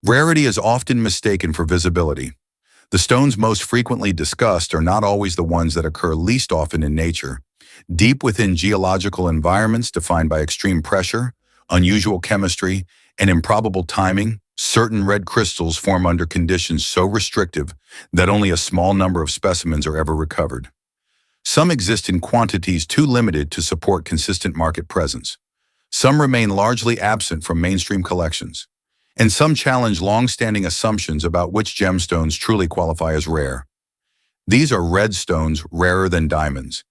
Rarity is often mistaken for visibility. The stones most frequently discussed are not always the ones that occur least often in nature. Deep within geological environments defined by extreme pressure, unusual chemistry, and improbable timing, certain red crystals form under conditions so restrictive that only a small number of specimens are ever recovered. Some exist in quantities too limited to support consistent market presence. Some remain largely absent from mainstream collections. And some challenge long-standing assumptions about which gemstones truly qualify as rare. These are red stones rarer than diamonds,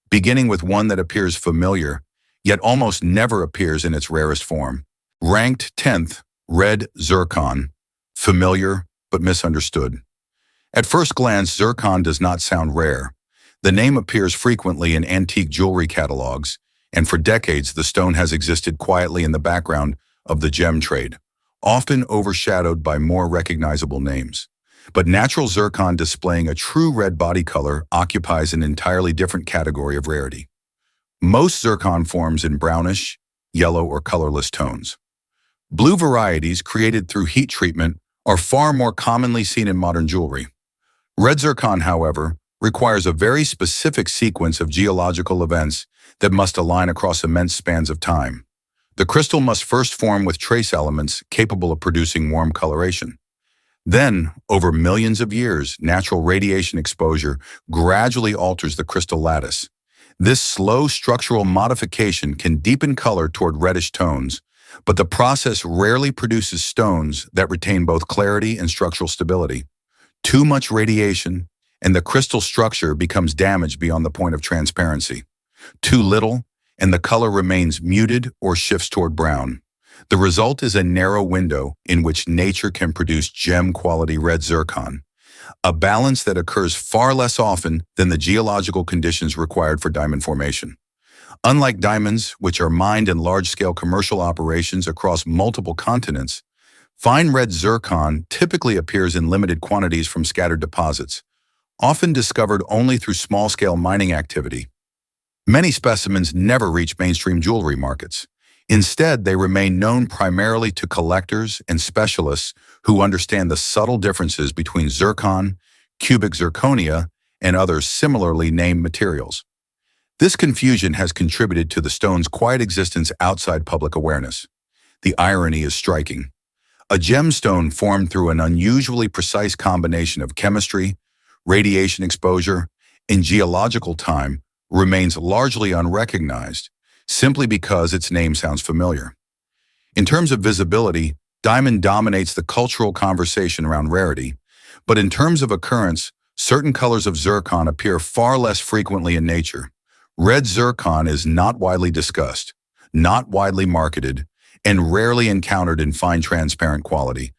beginning with one that appears familiar, yet almost never appears in its rarest form. Ranked 10th, red zircon, familiar but misunderstood. At first glance, zircon does not sound rare. The name appears frequently in antique jewelry catalogs, and for decades the stone has existed quietly in the background of the gem trade, often overshadowed by more recognizable names. But natural zircon displaying a true red body color occupies an entirely different category of rarity. Most zircon forms in brownish, yellow, or colorless tones. Blue varieties created through heat treatment are far more commonly seen in modern jewelry. Red zircon, however, requires a very specific sequence of geological events that must align across immense spans of time. The crystal must first form with trace elements capable of producing warm coloration. Then, over millions of years, natural radiation exposure gradually alters the crystal lattice. This slow structural modification can deepen color toward reddish tones, but the process rarely produces stones that retain both clarity and structural stability. Too much radiation, and the crystal structure becomes damaged beyond the point of transparency. Too little, and the color remains muted or shifts toward brown. The result is a narrow window in which nature can produce gem-quality red zircon, a balance that occurs far less often than the geological conditions required for diamond formation. Unlike diamonds, which are mined in large-scale commercial operations across multiple continents, fine red zircon typically appears in limited quantities from scattered deposits, often discovered only through small-scale mining activity. Many specimens never reach mainstream jewelry markets. Instead, they remain known primarily to collectors and specialists who understand the subtle differences between zircon, cubic zirconia, and other similarly named materials. This confusion has contributed to the stone's quiet existence outside public awareness. The irony is striking. A gemstone formed through an unusually precise combination of chemistry, radiation exposure, and geological time remains largely unrecognized, simply because its name sounds familiar. In terms of visibility, diamond dominates the cultural conversation around rarity, but in terms of occurrence, certain colors of zircon appear far less frequently in nature. Red zircon is not widely discussed, not widely marketed, and rarely encountered in fine transparent quality,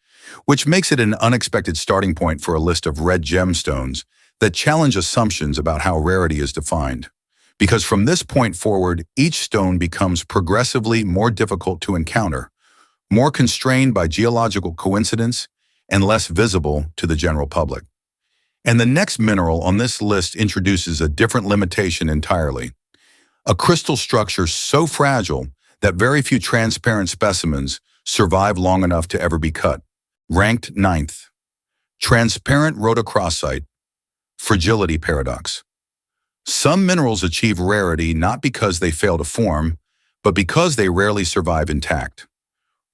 which makes it an unexpected starting point for a list of red gemstones that challenge assumptions about how rarity is defined. Because from this point forward, each stone becomes progressively more difficult to encounter, more constrained by geological coincidence, and less visible to the general public. And the next mineral on this list introduces a different limitation entirely. A crystal structure so fragile that very few transparent specimens survive long enough to ever be cut. Ranked 9th. Transparent rhodochrosite, fragility paradox. Some minerals achieve rarity not because they fail to form, but because they rarely survive intact.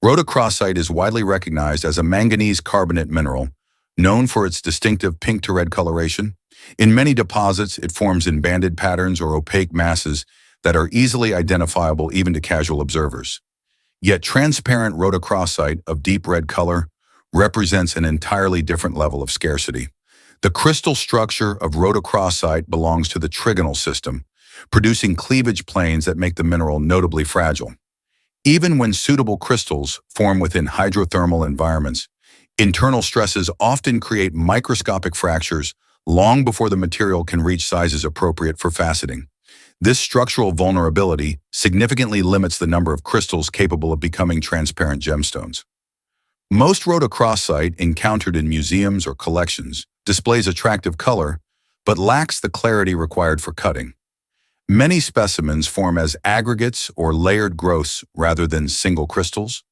Rhodochrosite is widely recognized as a manganese carbonate mineral, known for its distinctive pink to red coloration. In many deposits, it forms in banded patterns or opaque masses that are easily identifiable even to casual observers. Yet transparent rhodochrosite of deep red color represents an entirely different level of scarcity. The crystal structure of rhodochrosite belongs to the trigonal system, producing cleavage planes that make the mineral notably fragile. Even when suitable crystals form within hydrothermal environments, internal stresses often create microscopic fractures long before the material can reach sizes appropriate for faceting. This structural vulnerability significantly limits the number of crystals capable of becoming transparent gemstones. Most rhodochrosite encountered in museums or collections displays attractive color, but lacks the clarity required for cutting. Many specimens form as aggregates or layered growths rather than single crystals.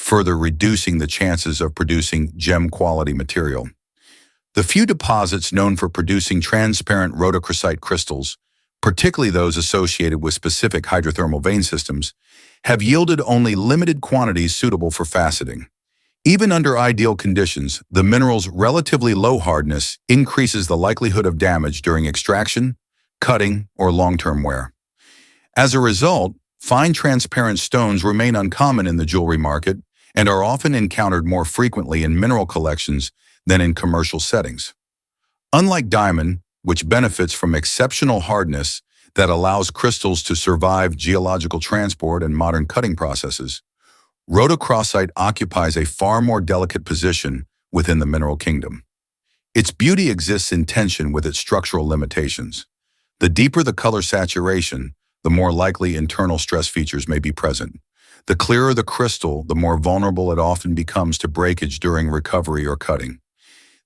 further reducing the chances of producing gem-quality material. The few deposits known for producing transparent rhodochrosite crystals, particularly those associated with specific hydrothermal vein systems, have yielded only limited quantities suitable for faceting. Even under ideal conditions, the mineral's relatively low hardness increases the likelihood of damage during extraction, cutting, or long-term wear. As a result, fine transparent stones remain uncommon in the jewelry market and are often encountered more frequently in mineral collections than in commercial settings. Unlike diamond, which benefits from exceptional hardness that allows crystals to survive geological transport and modern cutting processes, Rhodochrosite occupies a far more delicate position within the mineral kingdom. Its beauty exists in tension with its structural limitations. The deeper the color saturation, the more likely internal stress features may be present. The clearer the crystal, the more vulnerable it often becomes to breakage during recovery or cutting.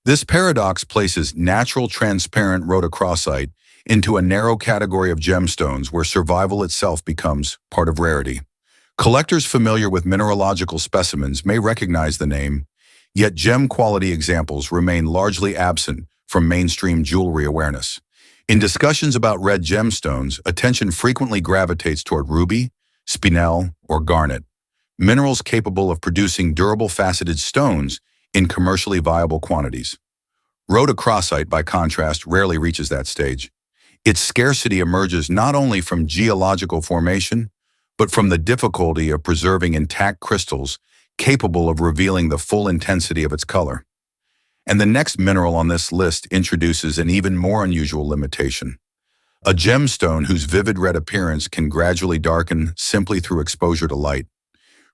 This paradox places natural transparent rhodochrosite into a narrow category of gemstones where survival itself becomes part of rarity. Collectors familiar with mineralogical specimens may recognize the name, yet gem-quality examples remain largely absent from mainstream jewelry awareness. In discussions about red gemstones, attention frequently gravitates toward ruby, spinel, or garnet, minerals capable of producing durable faceted stones in commercially viable quantities. Rhodochrosite, by contrast, rarely reaches that stage. Its scarcity emerges not only from geological formation, but from the difficulty of preserving intact crystals capable of revealing the full intensity of its color. And the next mineral on this list introduces an even more unusual limitation: a gemstone whose vivid red appearance can gradually darken simply through exposure to light,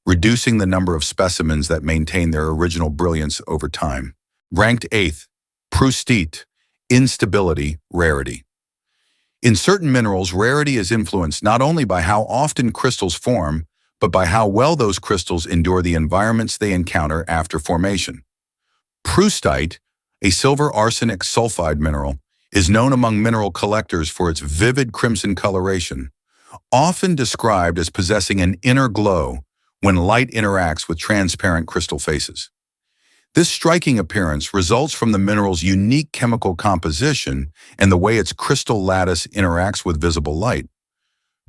reducing the number of specimens that maintain their original brilliance over time. Ranked 8th, Proustite, instability, rarity. In certain minerals, rarity is influenced not only by how often crystals form, but by how well those crystals endure the environments they encounter after formation. Proustite, a silver arsenic sulfide mineral, is known among mineral collectors for its vivid crimson coloration, often described as possessing an inner glow when light interacts with transparent crystal faces. This striking appearance results from the mineral's unique chemical composition and the way its crystal lattice interacts with visible light,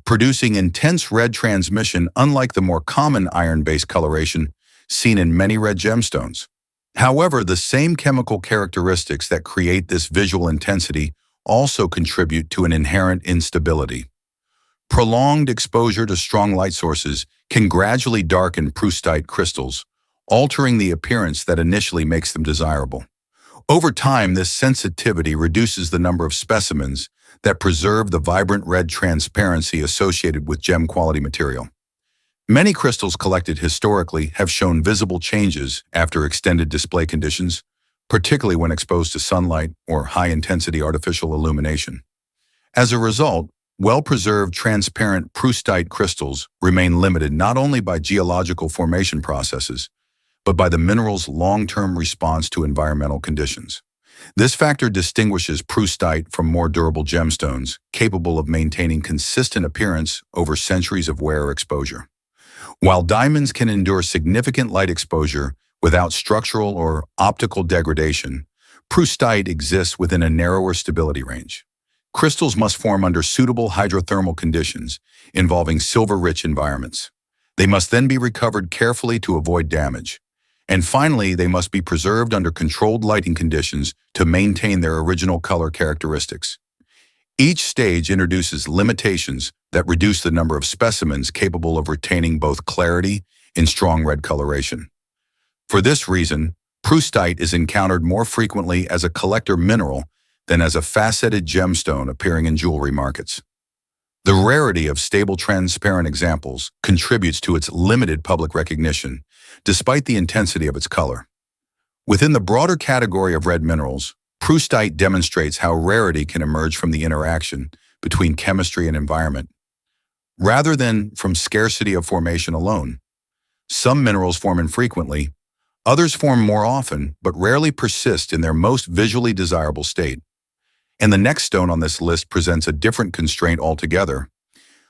producing intense red transmission unlike the more common iron-based coloration seen in many red gemstones. However, the same chemical characteristics that create this visual intensity also contribute to an inherent instability. Prolonged exposure to strong light sources can gradually darken Proustite crystals, altering the appearance that initially makes them desirable. Over time, this sensitivity reduces the number of specimens that preserve the vibrant red transparency associated with gem-quality material. Many crystals collected historically have shown visible changes after extended display conditions, particularly when exposed to sunlight or high-intensity artificial illumination. As a result, well-preserved transparent Proustite crystals remain limited not only by geological formation processes, but by the mineral's long-term response to environmental conditions. This factor distinguishes Proustite from more durable gemstones, capable of maintaining consistent appearance over centuries of wear or exposure. While diamonds can endure significant light exposure without structural or optical degradation, Proustite exists within a narrower stability range. Crystals must form under suitable hydrothermal conditions involving silver-rich environments. They must then be recovered carefully to avoid damage. And finally, they must be preserved under controlled lighting conditions to maintain their original color characteristics. Each stage introduces limitations that reduce the number of specimens capable of retaining both clarity and strong red coloration. For this reason, Proustite is encountered more frequently as a collector mineral than as a faceted gemstone appearing in jewelry markets. The rarity of stable transparent examples contributes to its limited public recognition, despite the intensity of its color. Within the broader category of red minerals, Proustite demonstrates how rarity can emerge from the interaction between chemistry and environment, rather than from scarcity of formation alone. Some minerals form infrequently, others form more often, but rarely persist in their most visually desirable state. And the next stone on this list presents a different constraint altogether: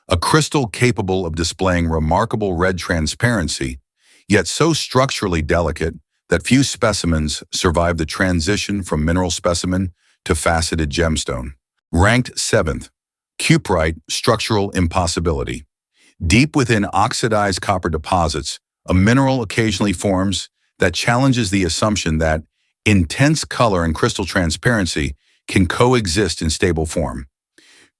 a crystal capable of displaying remarkable red transparency, yet so structurally delicate that few specimens survive the transition from mineral specimen to faceted gemstone. Ranked 7th, cuprite structural impossibility. Deep within oxidized copper deposits, a mineral occasionally forms that challenges the assumption that intense color and crystal transparency can coexist in stable form.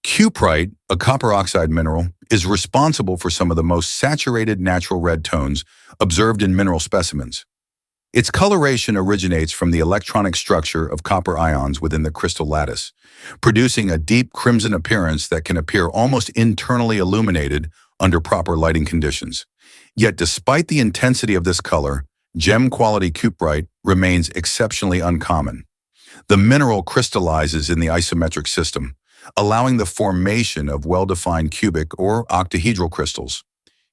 Cuprite, a copper oxide mineral, is responsible for some of the most saturated natural red tones observed in mineral specimens. Its coloration originates from the electronic structure of copper ions within the crystal lattice, producing a deep crimson appearance that can appear almost internally illuminated under proper lighting conditions. Yet despite the intensity of this color, gem-quality cuprite remains exceptionally uncommon. The mineral crystallizes in the isometric system, allowing the formation of well-defined cubic or octahedral crystals.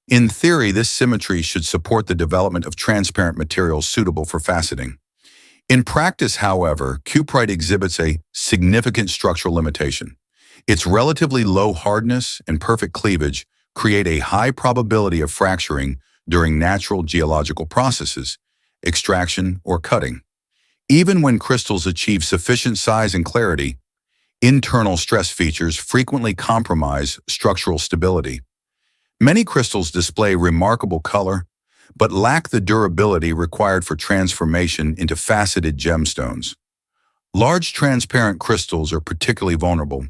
In theory, this symmetry should support the development of transparent materials suitable for faceting. In practice, however, cuprite exhibits a significant structural limitation. Its relatively low hardness and perfect cleavage create a high probability of fracturing during natural geological processes, extraction, or cutting. Even when crystals achieve sufficient size and clarity, internal stress features frequently compromise structural stability. Many crystals display remarkable color, but lack the durability required for transformation into faceted gemstones. Large transparent crystals are particularly vulnerable.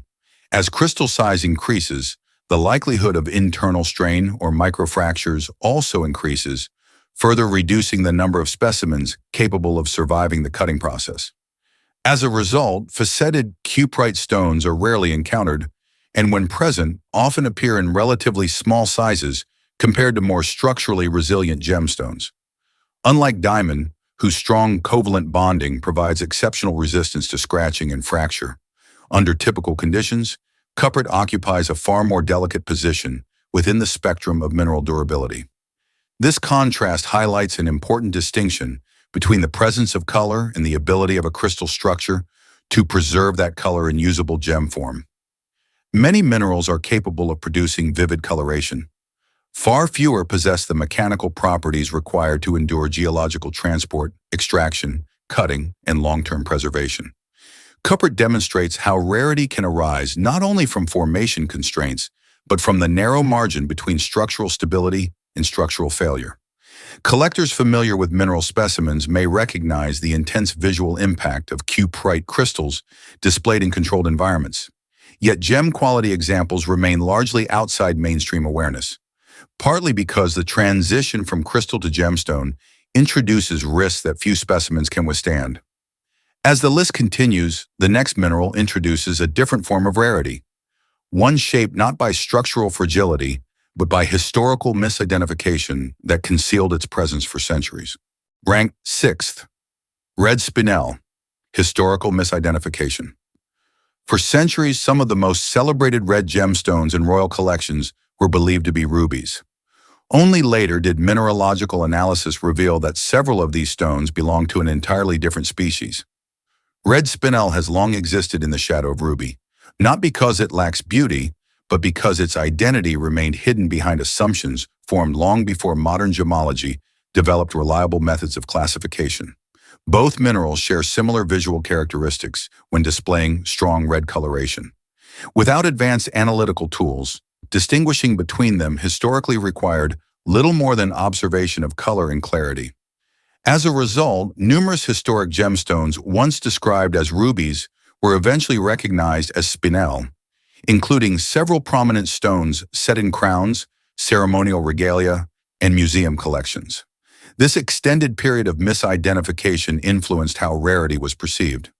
As crystal size increases, the likelihood of internal strain or microfractures also increases, further reducing the number of specimens capable of surviving the cutting process. As a result, faceted cuprite stones are rarely encountered, and when present, often appear in relatively small sizes compared to more structurally resilient gemstones. Unlike diamond, whose strong covalent bonding provides exceptional resistance to scratching and fracture, under typical conditions, cuprite occupies a far more delicate position within the spectrum of mineral durability. This contrast highlights an important distinction between the presence of color and the ability of a crystal structure to preserve that color in usable gem form. Many minerals are capable of producing vivid coloration. Far fewer possess the mechanical properties required to endure geological transport, extraction, cutting, and long-term preservation. Cuprite demonstrates how rarity can arise not only from formation constraints, but from the narrow margin between structural stability and structural failure. Collectors familiar with mineral specimens may recognize the intense visual impact of cuprite crystals displayed in controlled environments. Yet gem-quality examples remain largely outside mainstream awareness, partly because the transition from crystal to gemstone introduces risks that few specimens can withstand. As the list continues, the next mineral introduces a different form of rarity, one shaped not by structural fragility, but by historical misidentification that concealed its presence for centuries. Ranked 6th, red spinel, historical misidentification. For centuries, some of the most celebrated red gemstones in royal collections were believed to be rubies. Only later did mineralogical analysis reveal that several of these stones belong to an entirely different species. Red spinel has long existed in the shadow of ruby, not because it lacks beauty, but because its identity remained hidden behind assumptions formed long before modern gemology developed reliable methods of classification. Both minerals share similar visual characteristics when displaying strong red coloration. Without advanced analytical tools, distinguishing between them historically required little more than observation of color and clarity. As a result, numerous historic gemstones once described as rubies were eventually recognized as spinel, including several prominent stones set in crowns, ceremonial regalia, and museum collections. This extended period of misidentification influenced how rarity was perceived.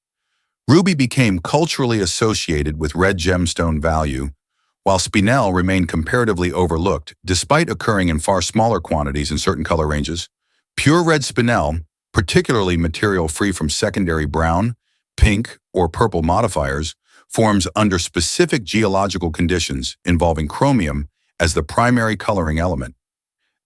Ruby became culturally associated with red gemstone value, while spinel remained comparatively overlooked despite occurring in far smaller quantities in certain color ranges. Pure red spinel, particularly material free from secondary brown, pink, or purple modifiers, forms under specific geological conditions involving chromium as the primary coloring element.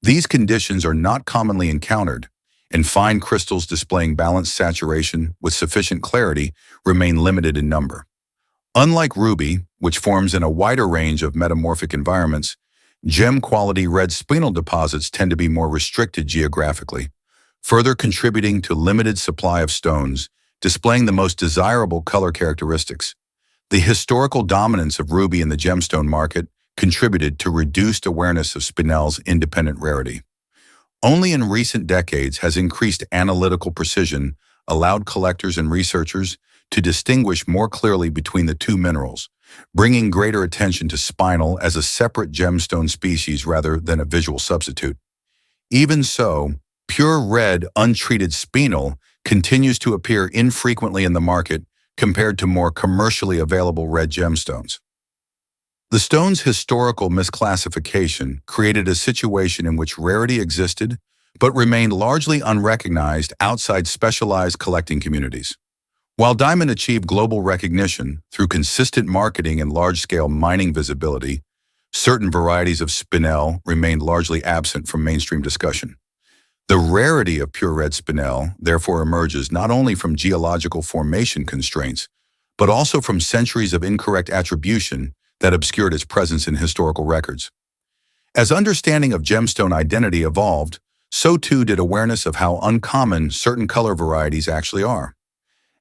These conditions are not commonly encountered, and fine crystals displaying balanced saturation with sufficient clarity remain limited in number. Unlike ruby, which forms in a wider range of metamorphic environments, Gem-quality red spinel deposits tend to be more restricted geographically, further contributing to limited supply of stones, displaying the most desirable color characteristics. The historical dominance of ruby in the gemstone market contributed to reduced awareness of spinel's independent rarity. Only in recent decades has increased analytical precision allowed collectors and researchers to distinguish more clearly between the two minerals, bringing greater attention to spinel as a separate gemstone species rather than a visual substitute. Even so, pure red, untreated spinel continues to appear infrequently in the market compared to more commercially available red gemstones. The stone's historical misclassification created a situation in which rarity existed but remained largely unrecognized outside specialized collecting communities. While diamond achieved global recognition through consistent marketing and large-scale mining visibility, certain varieties of spinel remained largely absent from mainstream discussion. The rarity of pure red spinel therefore emerges not only from geological formation constraints, but also from centuries of incorrect attribution that obscured its presence in historical records. As understanding of gemstone identity evolved, so too did awareness of how uncommon certain color varieties actually are.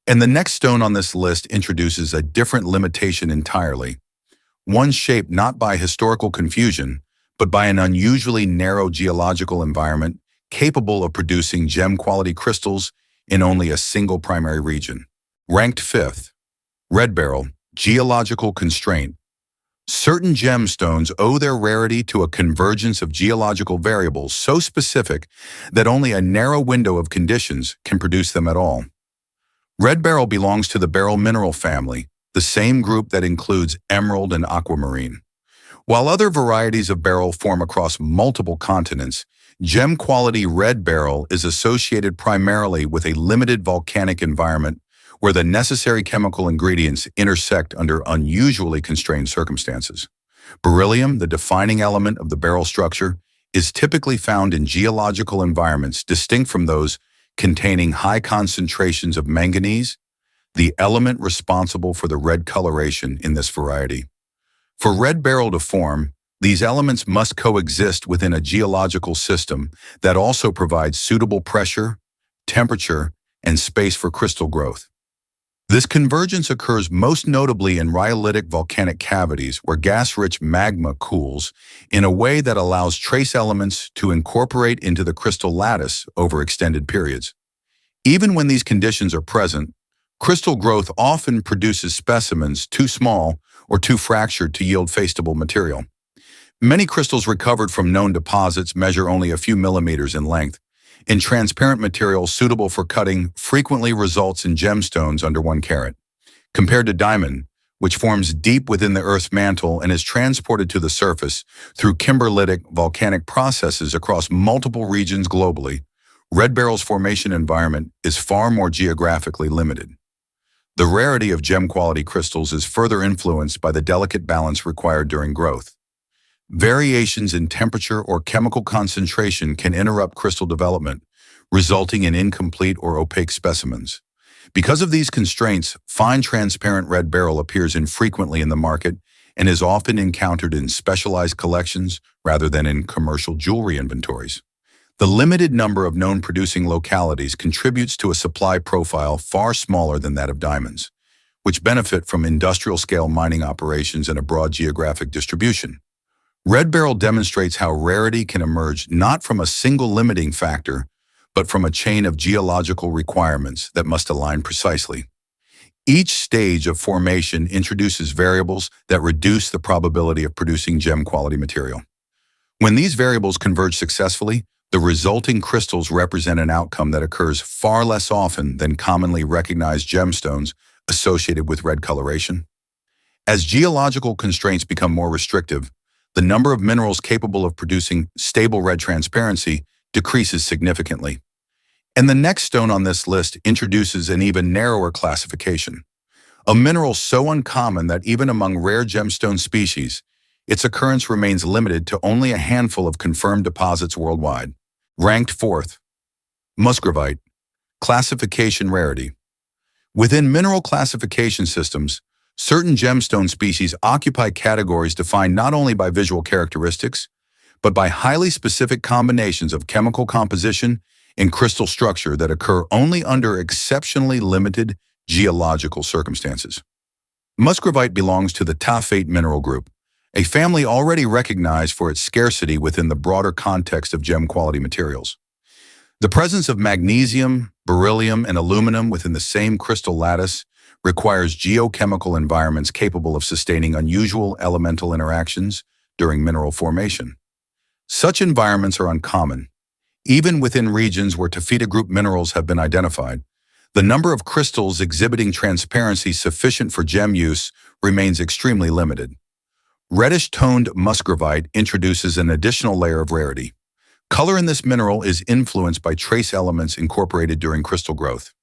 And the next stone on this list introduces a different limitation entirely, one shaped not by historical confusion, but by an unusually narrow geological environment capable of producing gem-quality crystals in only a single primary region. Ranked fifth, red beryl, geological constraint. Certain gemstones owe their rarity to a convergence of geological variables so specific that only a narrow window of conditions can produce them at all. Red beryl belongs to the beryl mineral family, the same group that includes emerald and aquamarine. While other varieties of beryl form across multiple continents, gem-quality red beryl is associated primarily with a limited volcanic environment where the necessary chemical ingredients intersect under unusually constrained circumstances. Beryllium, the defining element of the beryl structure, is typically found in geological environments distinct from those containing high concentrations of manganese, the element responsible for the red coloration in this variety. For red beryl to form, these elements must coexist within a geological system that also provides suitable pressure, temperature, and space for crystal growth. This convergence occurs most notably in rhyolitic volcanic cavities where gas-rich magma cools in a way that allows trace elements to incorporate into the crystal lattice over extended periods. Even when these conditions are present, crystal growth often produces specimens too small or too fractured to yield faceable material. Many crystals recovered from known deposits measure only a few millimeters in length, and transparent material suitable for cutting frequently results in gemstones under 1 carat. Compared to diamond, which forms deep within the Earth's mantle and is transported to the surface through kimberlitic volcanic processes across multiple regions globally, red beryl's formation environment is far more geographically limited. The rarity of gem-quality crystals is further influenced by the delicate balance required during growth. Variations in temperature or chemical concentration can interrupt crystal development, resulting in incomplete or opaque specimens. Because of these constraints, fine transparent red beryl appears infrequently in the market and is often encountered in specialized collections rather than in commercial jewelry inventories. The limited number of known producing localities contributes to a supply profile far smaller than that of diamonds, which benefit from industrial-scale mining operations and a broad geographic distribution. Red beryl demonstrates how rarity can emerge not from a single limiting factor, but from a chain of geological requirements that must align precisely. Each stage of formation introduces variables that reduce the probability of producing gem-quality material. When these variables converge successfully, the resulting crystals represent an outcome that occurs far less often than commonly recognized gemstones associated with red coloration. As geological constraints become more restrictive, the number of minerals capable of producing stable red transparency decreases significantly. And the next stone on this list introduces an even narrower classification. A mineral so uncommon that even among rare gemstone species, its occurrence remains limited to only a handful of confirmed deposits worldwide. Ranked fourth, Musgravite, classification rarity. Within mineral classification systems, Certain gemstone species occupy categories defined not only by visual characteristics, but by highly specific combinations of chemical composition and crystal structure that occur only under exceptionally limited geological circumstances. Musgravite belongs to the taphate mineral group, a family already recognized for its scarcity within the broader context of gem-quality materials. The presence of magnesium, beryllium, and aluminum within the same crystal lattice requires geochemical environments capable of sustaining unusual elemental interactions during mineral formation. Such environments are uncommon. Even within regions where taphete group minerals have been identified, the number of crystals exhibiting transparency sufficient for gem use remains extremely limited. Reddish-toned musgravite introduces an additional layer of rarity. Color in this mineral is influenced by trace elements incorporated during crystal growth.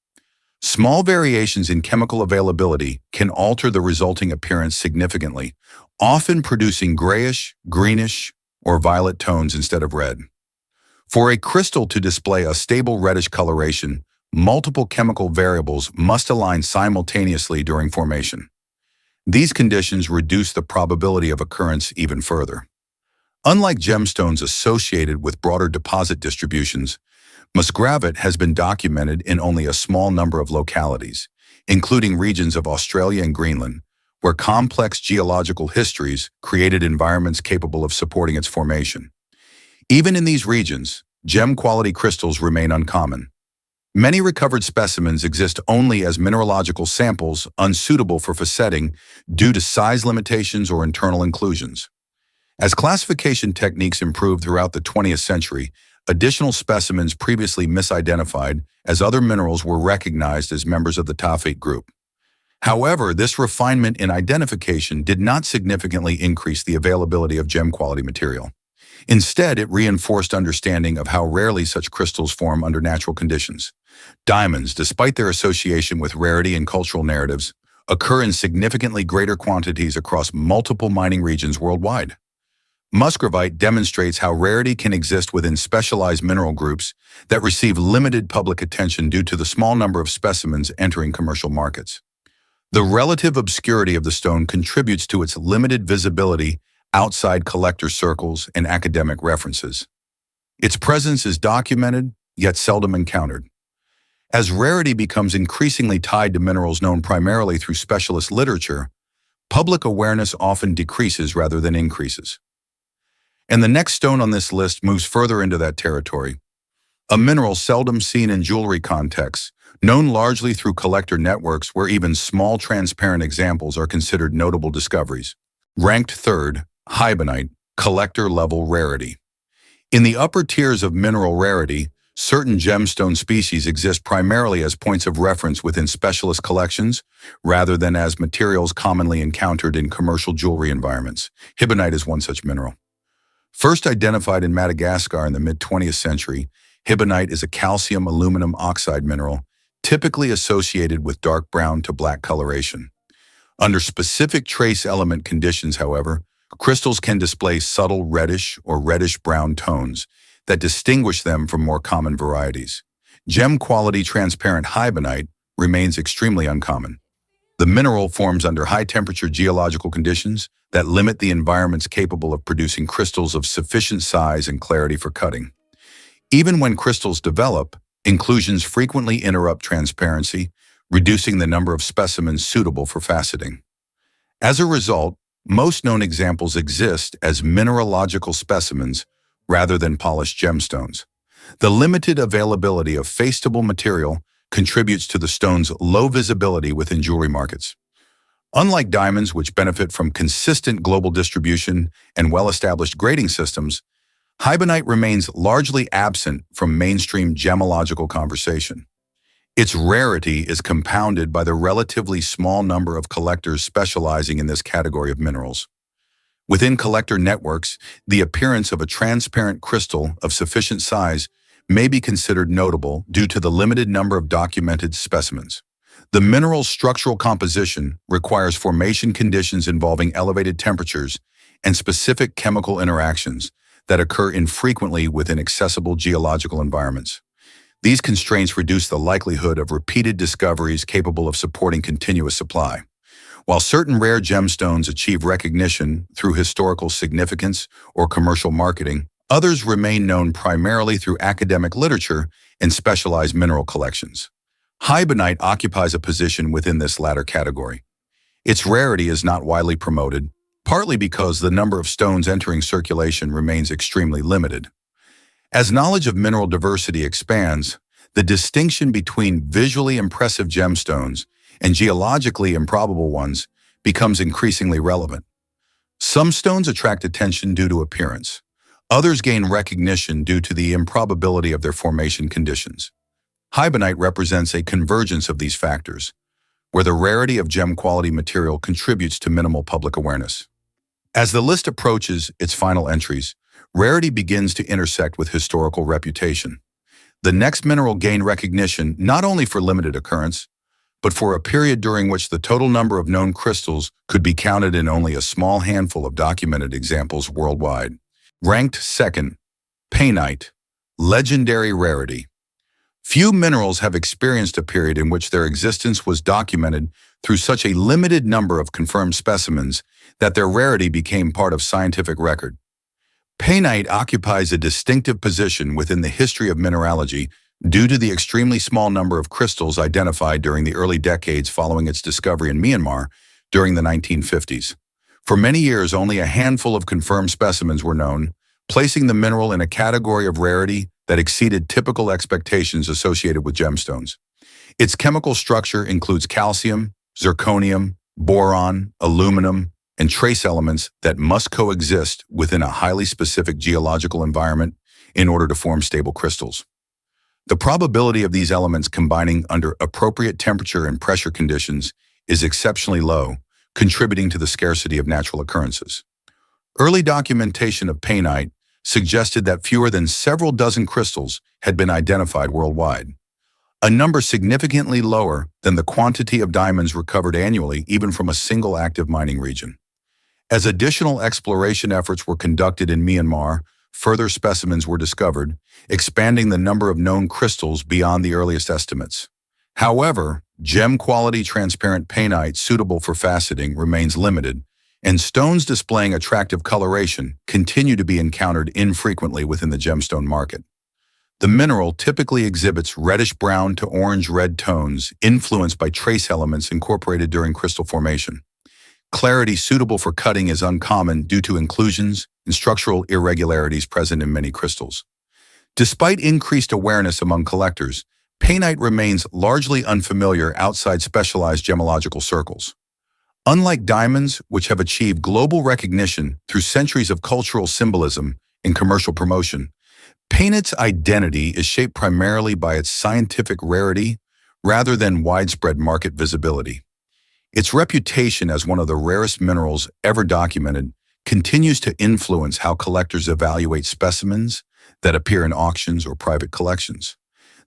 Small variations in chemical availability can alter the resulting appearance significantly, often producing grayish, greenish, or violet tones instead of red. For a crystal to display a stable reddish coloration, multiple chemical variables must align simultaneously during formation. These conditions reduce the probability of occurrence even further. Unlike gemstones associated with broader deposit distributions, Musgravite has been documented in only a small number of localities, including regions of Australia and Greenland, where complex geological histories created environments capable of supporting its formation. Even in these regions, gem-quality crystals remain uncommon. Many recovered specimens exist only as mineralogical samples unsuitable for faceting due to size limitations or internal inclusions. As classification techniques improved throughout the 20th century, additional specimens previously misidentified as other minerals were recognized as members of the taphate group. However, this refinement in identification did not significantly increase the availability of gem-quality material. Instead, it reinforced understanding of how rarely such crystals form under natural conditions. Diamonds, despite their association with rarity and cultural narratives, occur in significantly greater quantities across multiple mining regions worldwide. Musgravite demonstrates how rarity can exist within specialized mineral groups that receive limited public attention due to the small number of specimens entering commercial markets. The relative obscurity of the stone contributes to its limited visibility outside collector circles and academic references. Its presence is documented, yet seldom encountered. As rarity becomes increasingly tied to minerals known primarily through specialist literature, public awareness often decreases rather than increases. And the next stone on this list moves further into that territory. A mineral seldom seen in jewelry contexts, known largely through collector networks where even small transparent examples are considered notable discoveries. Ranked third, Hibonite, collector-level rarity. In the upper tiers of mineral rarity, certain gemstone species exist primarily as points of reference within specialist collections rather than as materials commonly encountered in commercial jewelry environments. Hibonite is one such mineral. First identified in Madagascar in the mid-20th century, Hibonite is a calcium aluminum oxide mineral typically associated with dark brown to black coloration. Under specific trace element conditions, however, crystals can display subtle reddish or reddish-brown tones that distinguish them from more common varieties. Gem-quality transparent Hibonite remains extremely uncommon. The mineral forms under high-temperature geological conditions that limit the environments capable of producing crystals of sufficient size and clarity for cutting. Even when crystals develop, inclusions frequently interrupt transparency, reducing the number of specimens suitable for faceting. As a result, most known examples exist as mineralogical specimens rather than polished gemstones. The limited availability of faceable material contributes to the stone's low visibility within jewelry markets. Unlike diamonds, which benefit from consistent global distribution and well-established grading systems, Hibonite remains largely absent from mainstream gemological conversation. Its rarity is compounded by the relatively small number of collectors specializing in this category of minerals. Within collector networks, the appearance of a transparent crystal of sufficient size may be considered notable due to the limited number of documented specimens. The mineral's structural composition requires formation conditions involving elevated temperatures and specific chemical interactions that occur infrequently within accessible geological environments. These constraints reduce the likelihood of repeated discoveries capable of supporting continuous supply. While certain rare gemstones achieve recognition through historical significance or commercial marketing, others remain known primarily through academic literature and specialized mineral collections. Hibonite occupies a position within this latter category. Its rarity is not widely promoted, partly because the number of stones entering circulation remains extremely limited. As knowledge of mineral diversity expands, the distinction between visually impressive gemstones and geologically improbable ones becomes increasingly relevant. Some stones attract attention due to appearance. Others gain recognition due to the improbability of their formation conditions. Hibonite represents a convergence of these factors, where the rarity of gem-quality material contributes to minimal public awareness. As the list approaches its final entries, rarity begins to intersect with historical reputation. The next mineral gained recognition not only for limited occurrence, but for a period during which the total number of known crystals could be counted in only a small handful of documented examples worldwide. Ranked second, Painite, legendary rarity. Few minerals have experienced a period in which their existence was documented through such a limited number of confirmed specimens that their rarity became part of scientific record. Painite occupies a distinctive position within the history of mineralogy due to the extremely small number of crystals identified during the early decades following its discovery in Myanmar during the 1950s. For many years, only a handful of confirmed specimens were known, placing the mineral in a category of rarity that exceeded typical expectations associated with gemstones. Its chemical structure includes calcium, zirconium, boron, aluminum, and trace elements that must coexist within a highly specific geological environment in order to form stable crystals. The probability of these elements combining under appropriate temperature and pressure conditions is exceptionally low, contributing to the scarcity of natural occurrences. Early documentation of painite suggested that fewer than several dozen crystals had been identified worldwide, a number significantly lower than the quantity of diamonds recovered annually even from a single active mining region. As additional exploration efforts were conducted in Myanmar, further specimens were discovered, expanding the number of known crystals beyond the earliest estimates. However, gem-quality transparent painite suitable for faceting remains limited, and stones displaying attractive coloration continue to be encountered infrequently within the gemstone market. The mineral typically exhibits reddish-brown to orange-red tones influenced by trace elements incorporated during crystal formation. Clarity suitable for cutting is uncommon due to inclusions and structural irregularities present in many crystals. Despite increased awareness among collectors, painite remains largely unfamiliar outside specialized gemological circles. Unlike diamonds, which have achieved global recognition through centuries of cultural symbolism and commercial promotion, painite's identity is shaped primarily by its scientific rarity rather than widespread market visibility. Its reputation as one of the rarest minerals ever documented continues to influence how collectors evaluate specimens that appear in auctions or private collections.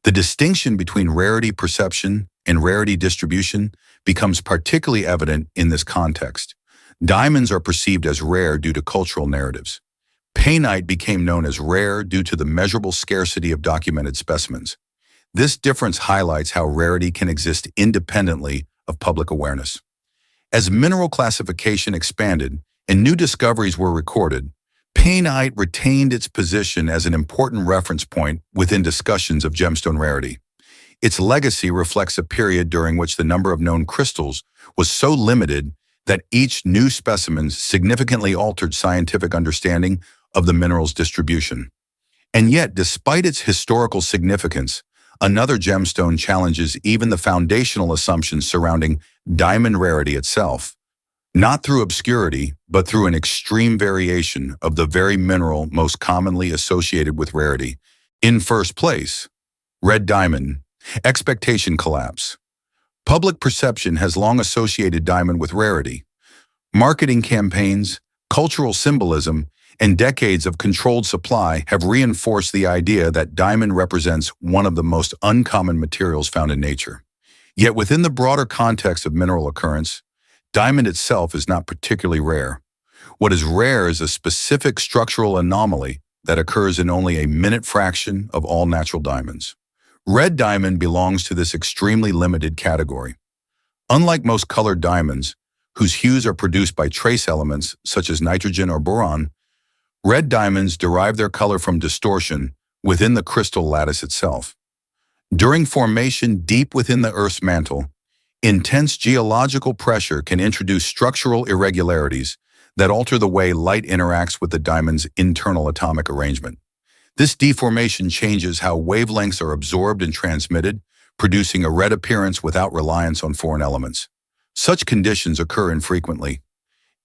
The distinction between rarity perception and rarity distribution becomes particularly evident in this context. Diamonds are perceived as rare due to cultural narratives. Painite became known as rare due to the measurable scarcity of documented specimens. This difference highlights how rarity can exist independently of public awareness. As mineral classification expanded and new discoveries were recorded, painite retained its position as an important reference point within discussions of gemstone rarity. Its legacy reflects a period during which the number of known crystals was so limited that each new specimen significantly altered scientific understanding of the mineral's distribution. And yet, despite its historical significance, another gemstone challenges even the foundational assumptions surrounding diamond rarity itself, not through obscurity, but through an extreme variation of the very mineral most commonly associated with rarity. In first place, red diamond. Expectation collapse. Public perception has long associated diamond with rarity. Marketing campaigns, cultural symbolism, and decades of controlled supply have reinforced the idea that diamond represents one of the most uncommon materials found in nature. Yet within the broader context of mineral occurrence, diamond itself is not particularly rare. What is rare is a specific structural anomaly that occurs in only a minute fraction of all natural diamonds. Red diamond belongs to this extremely limited category. Unlike most colored diamonds, whose hues are produced by trace elements such as nitrogen or boron. Red diamonds derive their color from distortion within the crystal lattice itself. During formation deep within the Earth's mantle, intense geological pressure can introduce structural irregularities that alter the way light interacts with the diamond's internal atomic arrangement. This deformation changes how wavelengths are absorbed and transmitted, producing a red appearance without reliance on foreign elements. Such conditions occur infrequently.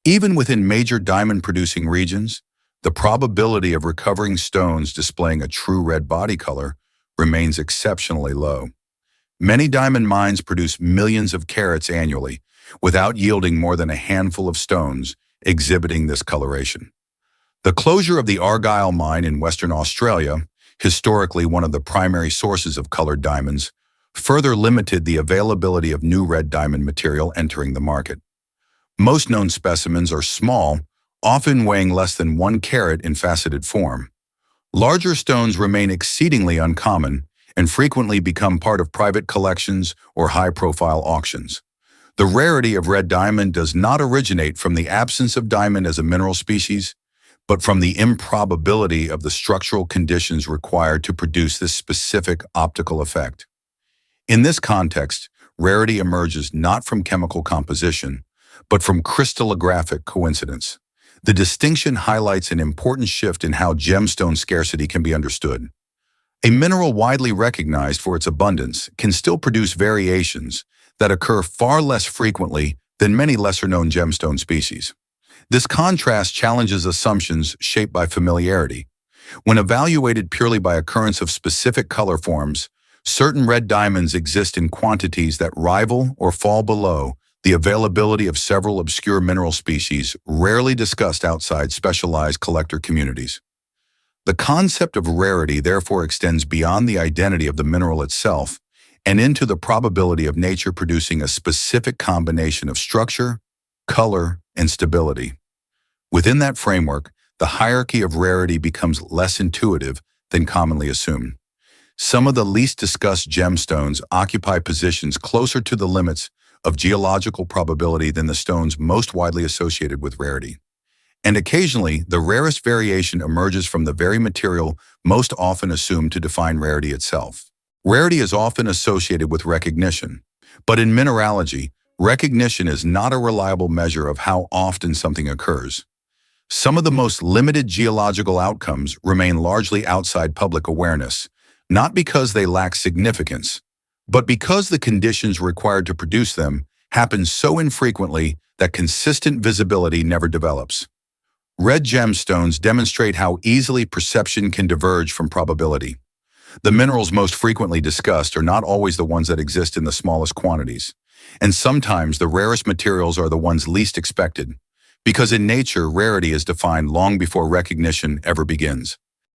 Even within major diamond-producing regions, the probability of recovering stones displaying a true red body color remains exceptionally low. Many diamond mines produce millions of carats annually, without yielding more than a handful of stones exhibiting this coloration. The closure of the Argyle mine in Western Australia, historically one of the primary sources of colored diamonds, further limited the availability of new red diamond material entering the market. Most known specimens are small, often weighing less than 1 carat in faceted form. Larger stones remain exceedingly uncommon and frequently become part of private collections or high-profile auctions. The rarity of red diamond does not originate from the absence of diamond as a mineral species, but from the improbability of the structural conditions required to produce this specific optical effect. In this context, rarity emerges not from chemical composition, but from crystallographic coincidence. The distinction highlights an important shift in how gemstone scarcity can be understood. A mineral widely recognized for its abundance can still produce variations that occur far less frequently than many lesser-known gemstone species. This contrast challenges assumptions shaped by familiarity. When evaluated purely by occurrence of specific color forms, certain red diamonds exist in quantities that rival or fall below the availability of several obscure mineral species rarely discussed outside specialized collector communities. The concept of rarity therefore extends beyond the identity of the mineral itself and into the probability of nature producing a specific combination of structure, color, and stability. Within that framework, the hierarchy of rarity becomes less intuitive than commonly assumed. Some of the least discussed gemstones occupy positions closer to the limits of geological probability than the stones most widely associated with rarity. And occasionally, the rarest variation emerges from the very material most often assumed to define rarity itself. Rarity is often associated with recognition, but in mineralogy, recognition is not a reliable measure of how often something occurs. Some of the most limited geological outcomes remain largely outside public awareness, not because they lack significance, but because the conditions required to produce them happen so infrequently that consistent visibility never develops. Red gemstones demonstrate how easily perception can diverge from probability. The minerals most frequently discussed are not always the ones that exist in the smallest quantities, and sometimes the rarest materials are the ones least expected, because in nature, rarity is defined long before recognition ever begins.